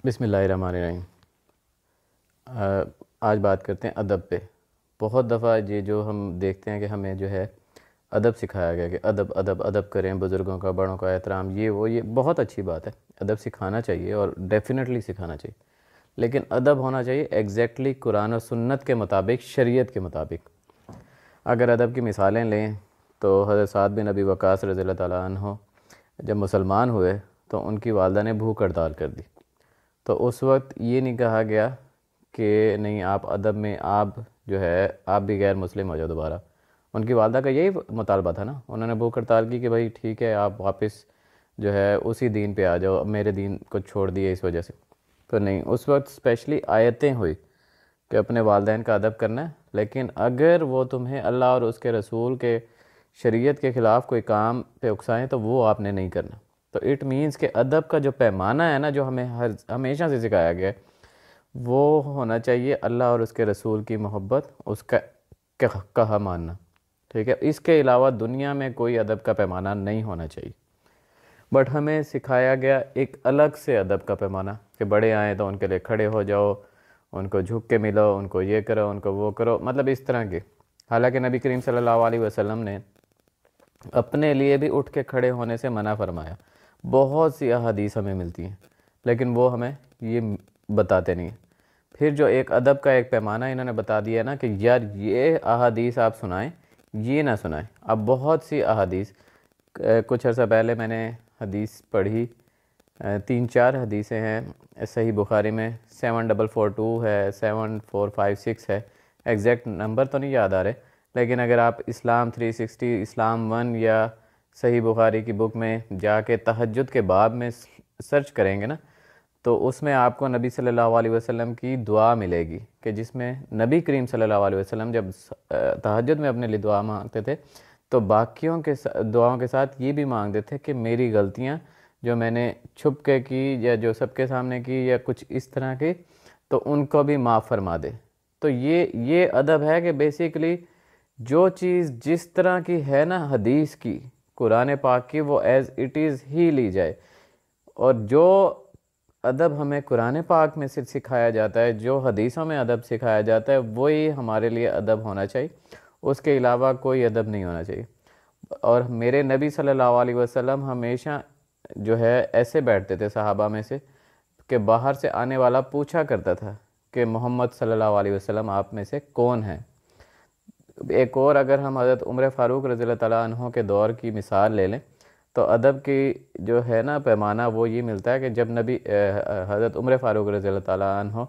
بسم اللہ الرحمن الرحیم۔ آج بات کرتے ہیں ادب پہ۔ بہت دفعہ یہ جو ہم دیکھتے ہیں کہ ہمیں جو ہے ادب سکھایا گیا کہ ادب ادب ادب کریں، بزرگوں کا، بڑوں کا احترام، یہ بہت اچھی بات ہے، ادب سکھانا چاہیے اور ڈیفینیٹلی سکھانا چاہیے، لیکن ادب ہونا چاہیے ایگزیکٹلی قرآن و سنت کے مطابق، شریعت کے مطابق۔ اگر ادب کی مثالیں لیں تو حضرت سعد بن ابی وقاص رضی اللہ تعالیٰ عنہ جب مسلمان ہوئے تو ان کی والدہ نے بھوک ہڑتال کر دی، تو اس وقت یہ نہیں کہا گیا کہ نہیں آپ ادب میں آپ جو ہے آپ بھی غیر مسلم ہو جاؤ دوبارہ۔ ان کی والدہ کا یہی مطالبہ تھا نا، انہوں نے بھوک ہڑتال کی کہ بھائی ٹھیک ہے آپ واپس جو ہے اسی دین پہ آ جاؤ، میرے دین کو چھوڑ دیے اس وجہ سے، تو نہیں، اس وقت اسپیشلی آیتیں ہوئی کہ اپنے والدین کا ادب کرنا ہے، لیکن اگر وہ تمہیں اللہ اور اس کے رسول کے شریعت کے خلاف کوئی کام پہ اکسائیں تو وہ آپ نے نہیں کرنا۔ تو اٹ مینس کہ ادب کا جو پیمانہ ہے نا، جو ہمیں ہمیشہ سے سکھایا گیا ہے، وہ ہونا چاہیے اللہ اور اس کے رسول کی محبت، اس کا کہا ماننا، ٹھیک ہے۔ اس کے علاوہ دنیا میں کوئی ادب کا پیمانہ نہیں ہونا چاہیے۔ بٹ ہمیں سکھایا گیا ایک الگ سے ادب کا پیمانہ کہ بڑے آئیں تو ان کے لیے کھڑے ہو جاؤ، ان کو جھک کے ملو، ان کو یہ کرو، ان کو وہ کرو، مطلب اس طرح کے۔ حالانکہ نبی کریم صلی اللہ علیہ وسلم نے اپنے لیے بھی اٹھ کے کھڑے ہونے سے منع فرمایا۔ بہت سی احادیث ہمیں ملتی ہیں، لیکن وہ ہمیں یہ بتاتے نہیں ہیں۔ پھر جو ایک ادب کا ایک پیمانہ انہوں نے بتا دیا نا کہ یار یہ احادیث آپ سنائیں، یہ نہ سنائیں۔ اب بہت سی احادیث، کچھ عرصہ پہلے میں نے حدیث پڑھی، 3-4 حدیثیں ہیں صحیح بخاری میں، 7442 ہے، 7456 ہے، ایگزیکٹ نمبر تو نہیں یاد آ رہے، لیکن اگر آپ اسلام 360، اسلام 1 یا صحیح بخاری کی بک میں جا کے تہجد کے باب میں سرچ کریں گے نا، تو اس میں آپ کو نبی صلی اللہ علیہ وسلم کی دعا ملے گی کہ جس میں نبی کریم صلی اللہ علیہ وسلم جب تہجد میں اپنے لیے دعا مانگتے تھے تو باقیوں کے دعاؤں کے ساتھ یہ بھی مانگتے تھے کہ میری غلطیاں جو میں نے چھپ کے کی یا جو سب کے سامنے کی یا کچھ اس طرح کی، تو ان کو بھی معاف فرما دے۔ تو یہ ادب ہے کہ بیسیکلی جو چیز جس طرح کی ہے نا حدیث کی، قرآن پاک کی، وہ ایز اٹ از ہی لی جائے، اور جو ادب ہمیں قرآن پاک میں سے سکھایا جاتا ہے، جو حدیثوں میں ادب سکھایا جاتا ہے، وہی ہمارے لیے ادب ہونا چاہیے، اس کے علاوہ کوئی ادب نہیں ہونا چاہیے۔ اور میرے نبی صلی اللہ علیہ وسلم ہمیشہ جو ہے ایسے بیٹھتے تھے صحابہ میں سے کہ باہر سے آنے والا پوچھا کرتا تھا کہ محمد صلی اللہ علیہ وسلم آپ میں سے کون ہیں۔ ایک اور اگر ہم حضرت عمر فاروق رضی اللہ تعالیٰ عنہ کے دور کی مثال لے لیں تو ادب کی جو ہے نا پیمانہ وہ یہ ملتا ہے کہ جب حضرت عمر فاروق رضی اللہ تعالیٰ عنہ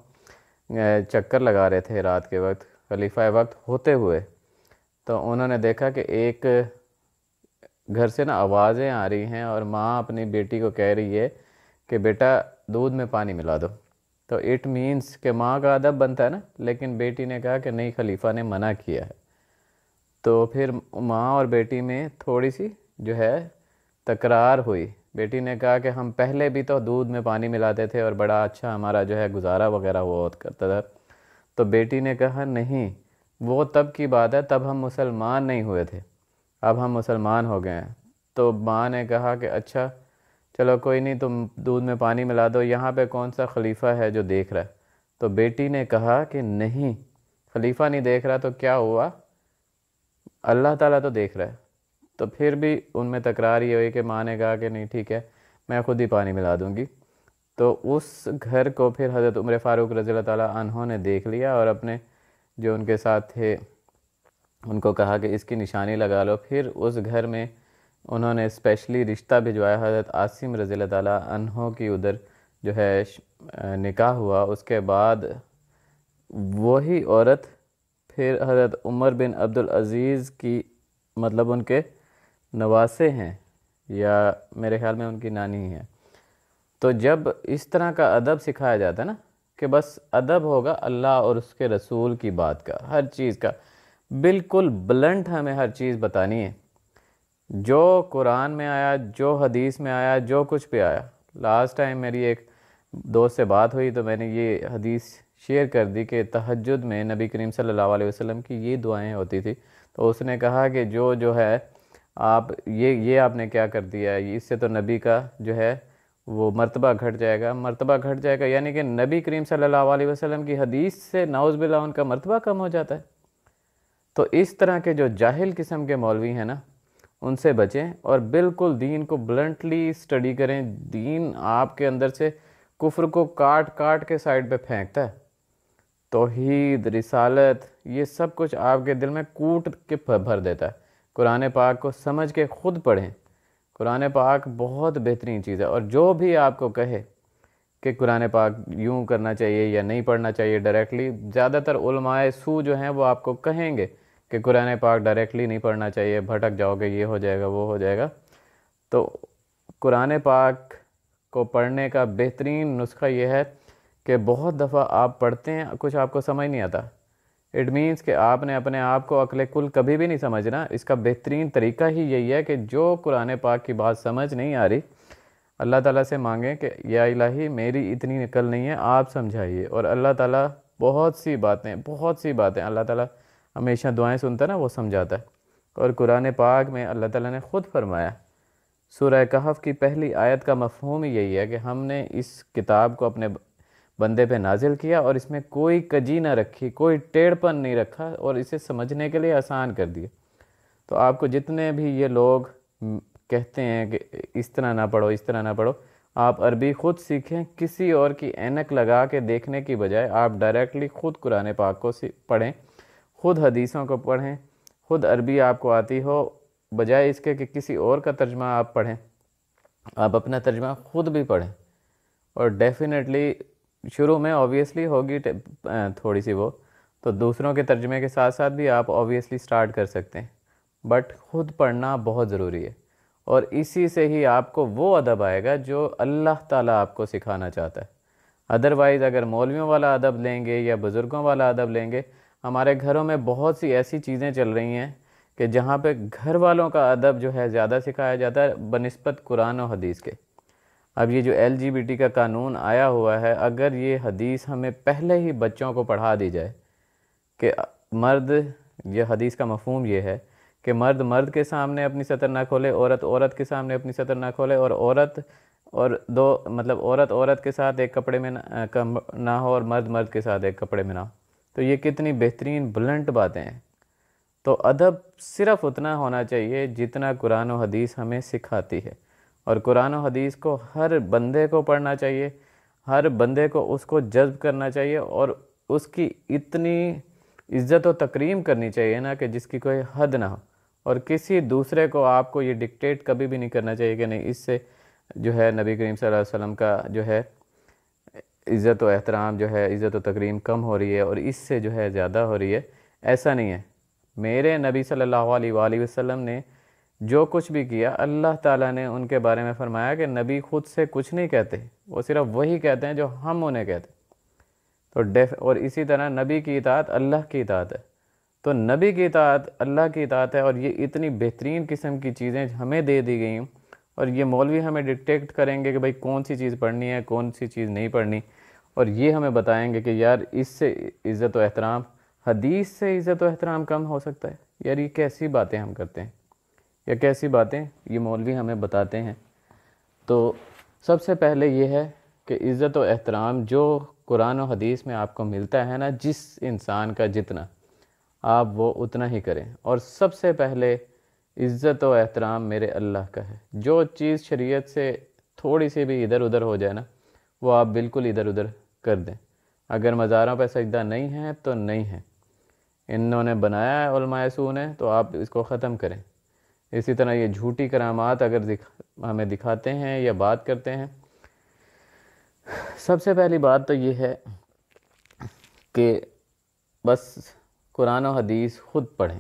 چکر لگا رہے تھے رات کے وقت، خلیفہ وقت ہوتے ہوئے، تو انہوں نے دیکھا کہ ایک گھر سے نا آوازیں آ رہی ہیں اور ماں اپنی بیٹی کو کہہ رہی ہے کہ بیٹا دودھ میں پانی ملا دو۔ تو اٹ مینس کہ ماں کا ادب بنتا ہے نا، لیکن بیٹی نے کہا کہ نہیں، خلیفہ نے منع کیا ہے۔ تو پھر ماں اور بیٹی میں تھوڑی سی جو ہے تکرار ہوئی۔ بیٹی نے کہا کہ ہم پہلے بھی تو دودھ میں پانی ملاتے تھے اور بڑا اچھا ہمارا جو ہے گزارا وغیرہ ہوا کرتا تھا۔ تو بیٹی نے کہا نہیں، وہ تب کی بات ہے، تب ہم مسلمان نہیں ہوئے تھے، اب ہم مسلمان ہو گئے ہیں۔ تو ماں نے کہا کہ اچھا چلو کوئی نہیں، تم دودھ میں پانی ملا دو، یہاں پہ کون سا خلیفہ ہے جو دیکھ رہا ہے؟ تو بیٹی نے کہا کہ نہیں، خلیفہ نہیں دیکھ رہا تو کیا ہوا، اللہ تعالیٰ تو دیکھ رہا ہے۔ تو پھر بھی ان میں تکرار یہ ہوئی کہ ماں نے کہا کہ نہیں ٹھیک ہے، میں خود ہی پانی ملا دوں گی۔ تو اس گھر کو پھر حضرت عمر فاروق رضی اللہ تعالیٰ عنہ نے دیکھ لیا اور اپنے جو ان کے ساتھ تھے ان کو کہا کہ اس کی نشانی لگا لو۔ پھر اس گھر میں انہوں نے اسپیشلی رشتہ بھجوایا، حضرت عاصم رضی اللہ تعالیٰ عنہ کی ادھر جو ہے نکاح ہوا۔ اس کے بعد وہی عورت پھر حضرت عمر بن عبدالعزیز کی، مطلب ان کے نواسے ہیں یا میرے خیال میں ان کی نانی ہیں۔ تو جب اس طرح کا ادب سکھایا جاتا ہے نا کہ بس ادب ہوگا اللہ اور اس کے رسول کی بات کا، ہر چیز کا بالکل بلنٹ ہمیں ہر چیز بتانی ہے، جو قرآن میں آیا، جو حدیث میں آیا، جو کچھ بھی آیا۔ لاسٹ ٹائم میری ایک دوست سے بات ہوئی تو میں نے یہ حدیث شیئر کر دی کہ تہجد میں نبی کریم صلی اللہ علیہ وسلم کی یہ دعائیں ہوتی تھی، تو اس نے کہا کہ جو ہے آپ یہ آپ نے کیا کر دیا ہے، اس سے تو نبی کا جو ہے وہ مرتبہ گھٹ جائے گا، مرتبہ گھٹ جائے گا، یعنی کہ نبی کریم صلی اللہ علیہ وسلم کی حدیث سے نعوذ باللہ ان کا مرتبہ کم ہو جاتا ہے۔ تو اس طرح کے جو جاہل قسم کے مولوی ہیں نا، ان سے بچیں اور بالکل دین کو بلنٹلی اسٹڈی کریں۔ دین آپ کے اندر سے کفر کو کاٹ کاٹ کے سائڈ پہ پھینکتا ہے، توحید، رسالت، یہ سب کچھ آپ کے دل میں کوٹ کے بھر دیتا ہے۔ قرآن پاک کو سمجھ کے خود پڑھیں، قرآن پاک بہت بہترین چیز ہے۔ اور جو بھی آپ کو کہے کہ قرآن پاک یوں کرنا چاہیے یا نہیں پڑھنا چاہیے ڈائریکٹلی، زیادہ تر علماء سو جو ہیں وہ آپ کو کہیں گے کہ قرآن پاک ڈائریکٹلی نہیں پڑھنا چاہیے، بھٹک جاؤ گے، یہ ہو جائے گا، وہ ہو جائے گا۔ تو قرآن پاک کو پڑھنے کا بہترین نسخہ یہ ہے کہ بہت دفعہ آپ پڑھتے ہیں، کچھ آپ کو سمجھ نہیں آتا، اٹ مینس کہ آپ نے اپنے آپ کو عقل کل کبھی بھی نہیں سمجھنا۔ اس کا بہترین طریقہ ہی یہی ہے کہ جو قرآن پاک کی بات سمجھ نہیں آ رہی، اللہ تعالیٰ سے مانگیں کہ یا الہی میری اتنی عقل نہیں ہے، آپ سمجھائیے۔ اور اللہ تعالیٰ بہت سی باتیں اللہ تعالیٰ ہمیشہ دعائیں سنتا ہے نا، وہ سمجھاتا ہے۔ اور قرآن پاک میں اللہ تعالیٰ نے خود فرمایا، سورہ کہف کی پہلی آیت کا مفہوم ہی یہی ہے کہ ہم نے اس کتاب کو اپنے بندے پہ نازل کیا اور اس میں کوئی کجی نہ رکھی، کوئی ٹیڑھ پن نہیں رکھا، اور اسے سمجھنے کے لیے آسان کر دیا۔ تو آپ کو جتنے بھی یہ لوگ کہتے ہیں کہ اس طرح نہ پڑھو، اس طرح نہ پڑھو، آپ عربی خود سیکھیں، کسی اور کی اینک لگا کے دیکھنے کی بجائے آپ ڈائریکٹلی خود قرآن پاک کو پڑھیں، خود حدیثوں کو پڑھیں، خود عربی آپ کو آتی ہو، بجائے اس کے کہ کسی اور کا ترجمہ آپ پڑھیں، آپ اپنا ترجمہ خود بھی پڑھیں۔ اور ڈیفینیٹلی شروع میں اوبیسلی ہوگی تھوڑی سی وہ، تو دوسروں کے ترجمے کے ساتھ ساتھ بھی آپ اوبیسلی سٹارٹ کر سکتے ہیں، بٹ خود پڑھنا بہت ضروری ہے۔ اور اسی سے ہی آپ کو وہ ادب آئے گا جو اللہ تعالیٰ آپ کو سکھانا چاہتا ہے۔ ادروائز اگر مولویوں والا ادب لیں گے یا بزرگوں والا ادب لیں گے، ہمارے گھروں میں بہت سی ایسی چیزیں چل رہی ہیں کہ جہاں پہ گھر والوں کا ادب جو ہے زیادہ سکھایا جاتا ہے بنسبت قرآن و حدیث کے۔ اب یہ جو LGBT کا قانون آیا ہوا ہے، اگر یہ حدیث ہمیں پہلے ہی بچوں کو پڑھا دی جائے کہ مرد، یہ حدیث کا مفہوم یہ ہے کہ مرد مرد کے سامنے اپنی سطر نہ کھولے، عورت عورت کے سامنے اپنی سطر نہ کھولے، اور عورت عورت کے ساتھ ایک کپڑے میں نہ ہو، اور مرد مرد کے ساتھ ایک کپڑے میں نہ ہو۔ تو یہ کتنی بہترین بلنٹ باتیں ہیں۔ تو ادب صرف اتنا ہونا چاہیے جتنا قرآن و حدیث ہمیں سکھاتی ہے، اور قرآن و حدیث کو ہر بندے کو پڑھنا چاہیے، ہر بندے کو اس کو جذب کرنا چاہیے، اور اس کی اتنی عزت و تکریم کرنی چاہیے نا کہ جس کی کوئی حد نہ ہو۔ اور کسی دوسرے کو آپ کو یہ ڈکٹیٹ کبھی بھی نہیں کرنا چاہیے کہ نہیں، اس سے جو ہے نبی کریم صلی اللہ علیہ وسلم کا جو ہے عزت و احترام جو ہے، عزت و تکریم کم ہو رہی ہے اور اس سے جو ہے زیادہ ہو رہی ہے۔ ایسا نہیں ہے۔ میرے نبی صلی اللہ علیہ وآلہ وسلم نے جو کچھ بھی کیا، اللہ تعالیٰ نے ان کے بارے میں فرمایا کہ نبی خود سے کچھ نہیں کہتے، وہ صرف وہی کہتے ہیں جو ہم انہیں کہتے ہیں۔ تو اور اسی طرح نبی کی اطاعت اللہ کی اطاعت ہے، تو نبی کی اطاعت اللہ کی اطاعت ہے۔ اور یہ اتنی بہترین قسم کی چیزیں ہمیں دے دی گئی ہیں، اور یہ مولوی ہمیں ڈکٹیٹ کریں گے کہ بھائی کون سی چیز پڑھنی ہے، کون سی چیز نہیں پڑھنی، اور یہ ہمیں بتائیں گے کہ یار اس سے عزت و احترام، حدیث سے عزت و احترام کم ہو سکتا ہے۔ یار یہ کیسی باتیں ہم کرتے ہیں، یا کیسی باتیں یہ مولوی ہمیں بتاتے ہیں۔ تو سب سے پہلے یہ ہے کہ عزت و احترام جو قرآن و حدیث میں آپ کو ملتا ہے نا، جس انسان کا جتنا، آپ وہ اتنا ہی کریں۔ اور سب سے پہلے عزت و احترام میرے اللہ کا ہے۔ جو چیز شریعت سے تھوڑی سی بھی ادھر ادھر ہو جائے نا، وہ آپ بالکل ادھر ادھر کر دیں۔ اگر مزاروں پہ سجدہ نہیں ہے تو نہیں ہے، انہوں نے بنایا ہے علماء سو نے، تو آپ اس کو ختم کریں۔ اسی طرح یہ جھوٹی کرامات اگر ہمیں دکھاتے ہیں یا بات کرتے ہیں، سب سے پہلی بات تو یہ ہے کہ بس قرآن و حدیث خود پڑھیں،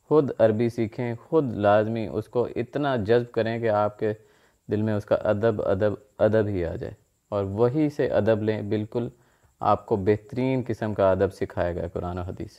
خود عربی سیکھیں، خود لازمی اس کو اتنا جذب کریں کہ آپ کے دل میں اس کا ادب ادب ادب ہی آ جائے، اور وہی سے ادب لیں۔ بالکل آپ کو بہترین قسم کا ادب سکھائے گا قرآن و حدیث۔